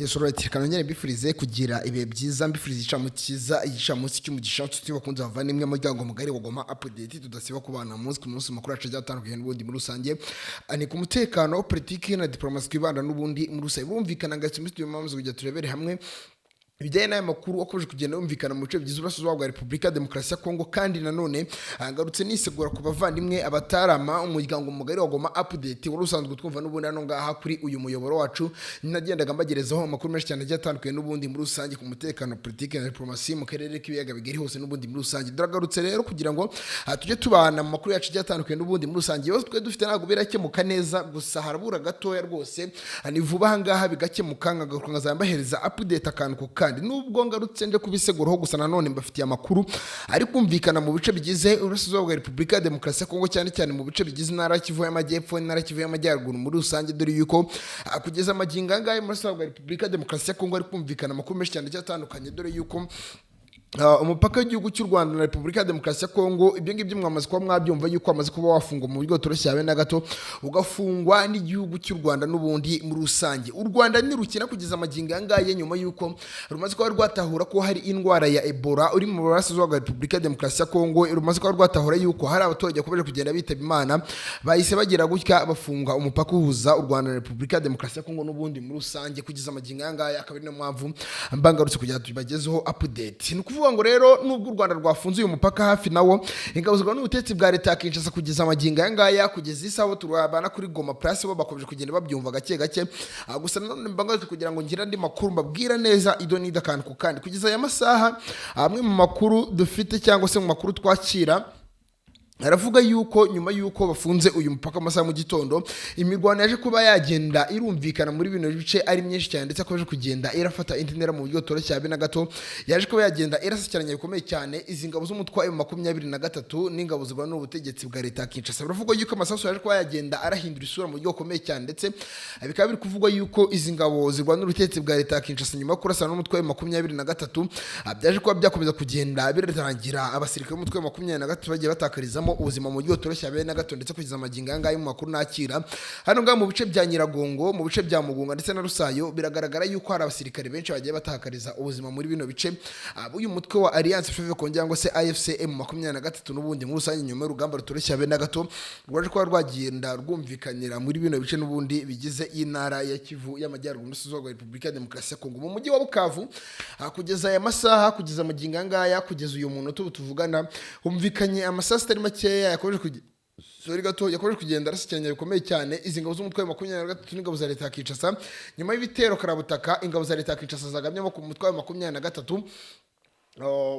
Yes, alright. Kanongere mbifurize kugira ibihe byiza, mbifurize igicamunsi cy'umugisha tuti bakunze bavandimwe mu ryango mugari wa Goma update tudasiba kubana munsi ku munsi makuru acaje atandukanye n'ubundi muri rusange. Ani ku mutekano, politiki na diplomasi kwibanda n'ubundi muri rusange. Bumvikana ngati muri mpamvu kujya turebere hamwe ibijyanye n'aya makuru akomeje kugenda yumvikana mu bice bigize uburasirazuba bwa Repubulika ya Demokarasi ya Kongo, kandi nanone ngarutse nisegura ku bavandimwe abatarama umuryango mugari wa Goma update wari usanzwe twumva n'ubundi hano ngaha kuri uyu muyoboro wacu, nagendaga mbagerezaho amakuru menshi cyane atandukanye n'ubundi muri rusange ku mutekano, politiki na diplomasi mu karere k'ibiyaga bigari hose n'ubundi muri rusange. Duragarutse rero kugira ngo tujye tubana mu makuru yacu atandukanye n'ubundi muri rusange. Yose twe dufite ntabwo birakemuka neza, gusa harabura gatoya rwose, ni vuba aha ngaha bigakemuka ngagaruka nkazambahereza update akantu ku kandi. Nubwo ngarutse nje kubiseguraho, gusa nanone mbafitiye amakuru ari kumvikana mu bice bigize uburasirazuba bwa Repubulika ya Demokarasi ya Kongo, cyane cyane mu bice bigize intara Kivu y'Amajyepfo n'intara Kivu y'Amajyaruguru muri rusange, dore yuko kugeza amagingo angahe mu burasirazuba bwa Repubulika ya Demokarasi ya Kongo ari kumvikana amakuru menshi cyane atandukanye, dore yuko umupaka w'igihugu cy'u Rwanda na Repubulika ya Demokarasi ya Kongo, ibyo ngibyo mwamaze kuba mwabyumva yuko amaze kuba wafungwa mu buryo toroshye habe na gato, ugafungwa n'igihugu cy'u Rwanda n'ubundi muri rusange. U Rwanda nirukina kugeza amagingo angahe nyuma yuko rumaze kuba rwatahura ko hari indwara ya Ebola uri mu burasirazuba bwa Repubulika ya Demokarasi ya Kongo, rumaze kuba rwatahura yuko hari abaturage bakomeje kugenda bitaba Imana, bahise bagira gutya bafunga umupaka uhuza u Rwanda na Repubulika ya Demokarasi ya Kongo n'ubundi muri rusange kugeza amagingo angahe. Akaba ari no mpamvu mbangarutse kugira tubagezeho update. Ngo rero nubwo u Rwanda rwafunze uyu mupaka hafi nawo, ingabuzwa n'ubutetsi bwa leta ya Kinshasa kugeza amagingo aya kugeza isaho turabana kuri Goma Place bo bakomeje kugenda babyumva gake gake. Gusa nanone mbangaruka kugira ngo ngira ndi makuru mbabwira neza idoni dakantu ku kandi kugeza aya masaha. Amwe mu makuru dufite cyangwa se mu makuru twakira aravuga yuko nyuma yuko bafunze uyu mupaka amasaha mu gitondo, imirwano yaje kuba yagenda irumvikana muri bino bice ari myinshi cyane, ndetse akomeje kugenda irafata intera mu buryo toroshye habe na gato, yaje kuba yagenda irasakiranya bikomeye cyane izi ngabo z'umutwe wa 23 n'ingabo zibana n'ubutegetsi bwa leta ya Kinshasa. Baravuga yuko amasasu yaje kuba yagenda arahindura isura mu buryo bukomeye cyane, ndetse bikaba biri kuvugwa yuko izi ngabo zibana n'ubutegetsi bwa leta ya Kinshasa nyuma yo kurasana n'umutwe wa 23 byaje kuba byakomeza kugenda biratangira abasirikare b'umutwe wa 23 bagiye batakarizamo ubuzima mu buryo toroshye habe na gato, ndetse kugeza amagingo angahe mu makuru nakira hano ngaho mu bice bya Nyiragongo, mu bice bya Mugunga ndetse na Rusayo, biragaragara yuko hari abasirikare benshi bagiye batakariza ubuzima muri bino bice. Uyu mutwe wa Alliance Fleuve Congo ngo se AFCM 23 n'ubundi muri rusange nyuma y'urugamba rutoroshye habe na gato rwaje kuba rwagenda rwumvikanira muri bino bice n'ubundi bigize intara ya Kivu y'Amajyaruguru n'Uburasirazuba bwa Repubulika ya Demokarasi ya Kongo. Mu mujyi wa Bukavu kugeza aya masaha, kugeza amagingo angahe, kugeza uyu muntu tuvugana, humvikanye amasasu atari make yakomeje kugenda arasakiranya bikomeye cyane izi ngabo z'umutwe wa 23 n'ingabo za leta ya Kinshasa nyuma y'ibitero karabutaka ingabo za leta ya Kinshasa zagamye ku mutwe wa 23.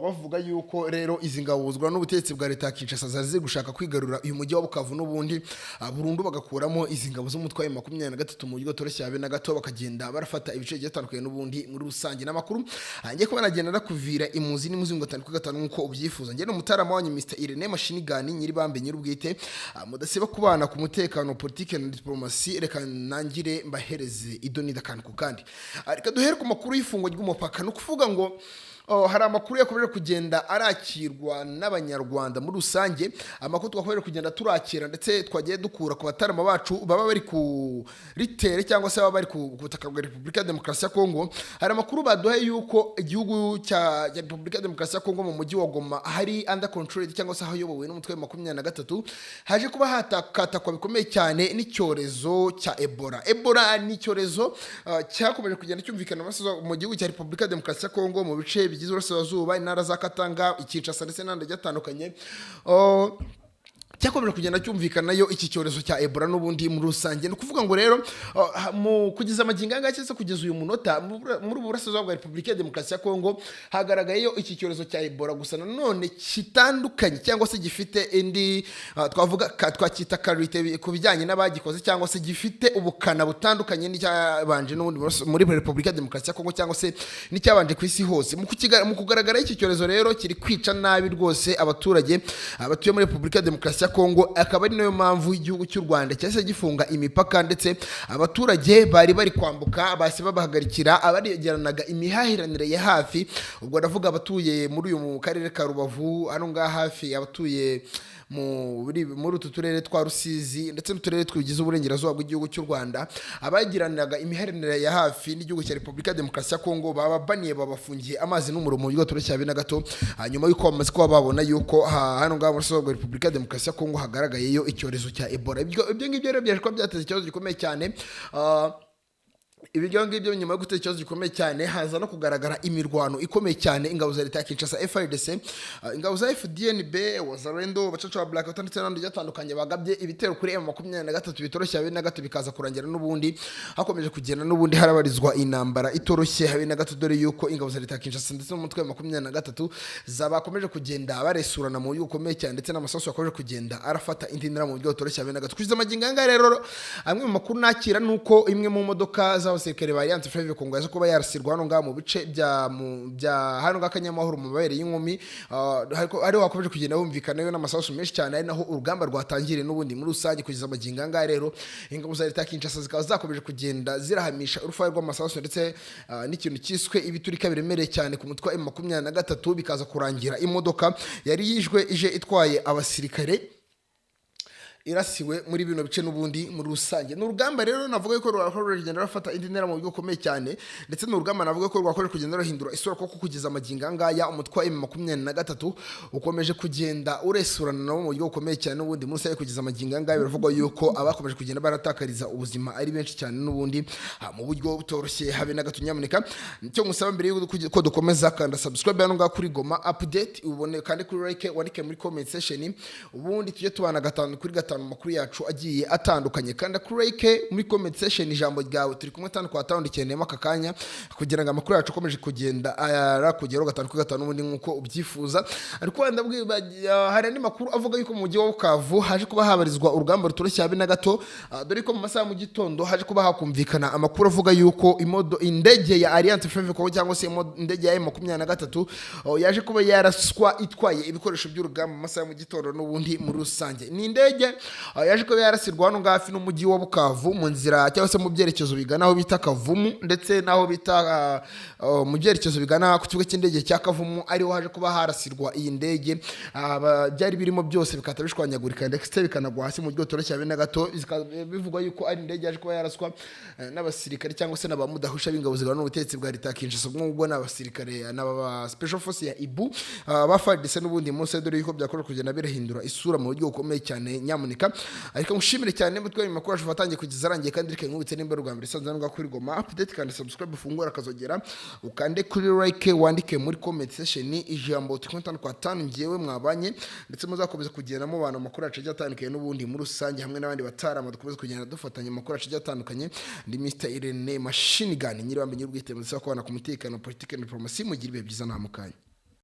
Bavuga yuko rero izi ngabo zigwa n'ubutegetsi bwa leta ya Kinshasa zazi gushaka kwigarura uyu mujyi wa Bukavu n'ubundi burundu, bagakuramo izi ngabo z'umutwe wa 23 mu buryo toroshye habe na gato, bakagenda barafata ibice bitandukanye n'ubundi muri rusange. N'amakuru ngiye kuba nagenda nakuvira imuzi n'imuzingo 5 nkuko ubyifuza. Ngiye n'umutarama wanyu Mr Irene Machine Gun nyiri bambe nyiri ubwite, mudasiba kubana ku mutekano, politiki na diplomasi. Reka nangire mbahereze idoni dakantu ku kandi. Reka duhere ku makuru y'ifungwa ry'umupaka. No kuvuga ngo hari amakuru yakomeje kugenda arakirwa n'abanyarwanda muri rusange, amakuru twakomeje kugenda turakira ndetse twagiye dukura ku batarama bacu baba bari ku ritere cyangwa se baba bari ku butaka bwa Repubulika ya Demokarasi ya Kongo. Hari amakuru baduhaye yuko igihugu cya Repubulika ya Demokarasi ya Kongo mu mujyi wa Goma hari under control cyangwa se ahayobowe n'umutwe wa 23 haje kuba hatatakwa bikomeye cyane n'icyorezo cya Ebola. Ebola ni icyorezo cyakomeje kugenda cyumvikana mu gihugu cya Repubulika ya Demokarasi ya Kongo mu bice bigize uburasirazuba, intara za Katanga, Kinshasa ndetse n'andi gatandukanye. Cyakomeje kugenda cyumvikana yo iki cyorezo cya Ebola n'ubundi muri rusange. No kuvuga ngo rero mu kugeza amagingo angahe cyese kugeza uyu munota muri uburasirazuba bwa Repubulika ya Demokarasi ya Kongo hagaragayeyo iki cyorezo cya Ebola, gusa nanone kitandukanye cyangwa se gifite indi twavuga twakita karite ku bijyanye n'abagikoze, cyangwa se gifite ubukana butandukanye n'icyabanje n'ubundi muri Repubulika ya Demokarasi ya Kongo, cyangwa se n'icyabanje ku isi hose. Mu kugaragara iki cyorezo rero kiri kwica nabi rwose abaturage abatuye muri Repubulika ya Demokarasi ya Kongo, akaba ari nayo mpamvu igihugu cy'u Rwanda cyase gifunga imipaka, ndetse abaturage bari kwambuka base babahagarikira abaregeranaga imihahiranire ya hafi. Ubwo ndavuga abatuye muri uyu mu karere ka Rubavu hano ngaha hafi, abatuye muri utu turere twa Rusizi ndetse n'uturere twigize uburengerazuba bw'igihugu cy'u Rwanda abagiraniraga imiharanire ya hafi n'igihugu cya Repubulika ya Demokarasi ya Kongo bababaniye babafungiye amazi n'umuriro mu buryo toroshye habe na gato hanyuma yuko bamaze kuba babona yuko hano ngaho muri Repubulika ya Demokarasi ya Kongo hagaragayeyo icyorezo cya Ebola. Ibyo ngibyo rero byaje kuba byateza ikibazo gikomeye cyane. Ibyo ngibyo nyuma yo guteza ikibazo gikomeye cyane haza no kugaragara imirwano ikomeye cyane ingabo za leta ya Kinshasa FARDC, ingabo za FDNB, Wazalendo, Bacaca wa Black ndetse n'andi byatandukanye bagabye ibitero kuri M23 bitoroshye habe na gato bikaza kurangira n'ubundi hakomeje kugenda n'ubundi harabarizwa intambara itoroshye habe na gato dore yuko ingabo za leta ya Kinshasa ndetse n'umutwe wa 23 zabakomeje kugenda baresurana mu buryo bukomeye cyane ndetse n'amasasu yakomeje kugenda arafata indi ntara mu buryo butoroshye habe na gato. Kugeza amagingo anga rero amwe mu makuru nakira nuko imwe mu modoka z'abasirikare ba Alliance Fleuve Congo yaje kuba yarasirwa hano ngaho mu bice bya hano ngakanyamahoro mu mabere y'inkumi, ari wakomeje kugenda bumvikana yo n'amasasu menshi cyane ari naho urugamba rwatangiriye n'ubundi muri rusange. Kugeza amagingo anga rero ingabo za leta ya Kinshasa zikaba zakomeje kugenda zirahamisha urufaye rw'amasasu ndetse n'ikintu cyiswe ibiturika biremereye cyane ku mutwe wa M23 bikaza kurangira imodoka yari ije itwaye abasirikare irasiwe muri bino bice n'ubundi muri rusange. N'urugamba rero navuga ko rwakomeje kugenda rafata indi ntera mu buryo bukomeye cyane ndetse n'urugamba navuga ko rwakomeje kugenda ruhindura isura kuko kugeza amagingo angaya umutwe wa M23 ukomeje kugenda uresurana nabo mu buryo bukomeye cyane n'ubundi muri rusange. Kugeza amagingo angaya biravugwa yuko abakomeje kugenda baratakariza ubuzima ari benshi cyane n'ubundi mu buryo butoroshye habe na gato. Nyamuneka nicyo musaba mbere yuko dukomeza kanda subscribe hano ngaho kuri Goma update ubone kandi kuri like wandike muri comment section ubundi tujye tubana gatanu kuri gatanu makuru yacu agiye atandukanye. Kanda kuri like muri comment section ijambo ryawe turi kumwe tano kwa tano ndikeneyemo akakanya kugira ngo amakuru yacu akomeje kugenda arakugeraho gatanu kuri gatanu ubundi nkuko ubyifuza. Ariko hari andi makuru avuga yuko mu mujyi wa Bukavu haje kuba habarizwa urugamba rutoroshye habe na gato dore ko mu masaha mu gitondo haje kuba hakumvikana amakuru avuga yuko indege ya Alliance Fleuve Congo cyangwa se indege ya M23 yaje kuba yaraswa itwaye ibikoresho by'urugamba mu masaha mu gitondo n'ubundi muri rusange. Ni indege yaje kuba yarasirwa hano ngafi n'umujyi wa Bukavu mu nzira cyangwa se mu byerekezo bigana aho bita Kavumu ndetse naho bita mu byerekezo bigana ku kigo cy'indege cya Kavumu ariho haje kuba harasirwa iyi ndege. Byari birimo byose bikata bishwanyagurika ndetse bikanagwa hasi mu buryo toroshye habe na gato. Bivugwa yuko ari indege yaje kuba yaraswa n'abasirikare cyangwa se n'abamudahusha b'ingabo zigana n'ubutegetsi bwa leta ya Kinshasa ubwo n'abasirikare n'aba special force ya Ibu bafadise n'ubundi munsi dore yuko byakorewe kugenda birahindura isura mu buryo bukomeye cyane. Nyamuneka ariko mushimire cyane mutwe mu makuru atangiye kugeza arangiye kandi rike nkubitse nimba rwa mbere sanzwe ngo kuri Goma update kandi subscribe ufungura akazogera ukande kuri like wandike muri comment section ijambo 55 ngiyewe mwabanye ndetse muzakomeza kugenda mu bantu makuru acaje atandukanye n'ubundi muri rusange hamwe n'abandi batarama dukomeza kugenda dufatanya makuru acaje atandukanye. Ndi Mr Irene Machine Gun nyiribambe nyirubwite mu kubana ku mutekano politike na diplomasi mugira ibihe byiza nta mukanya.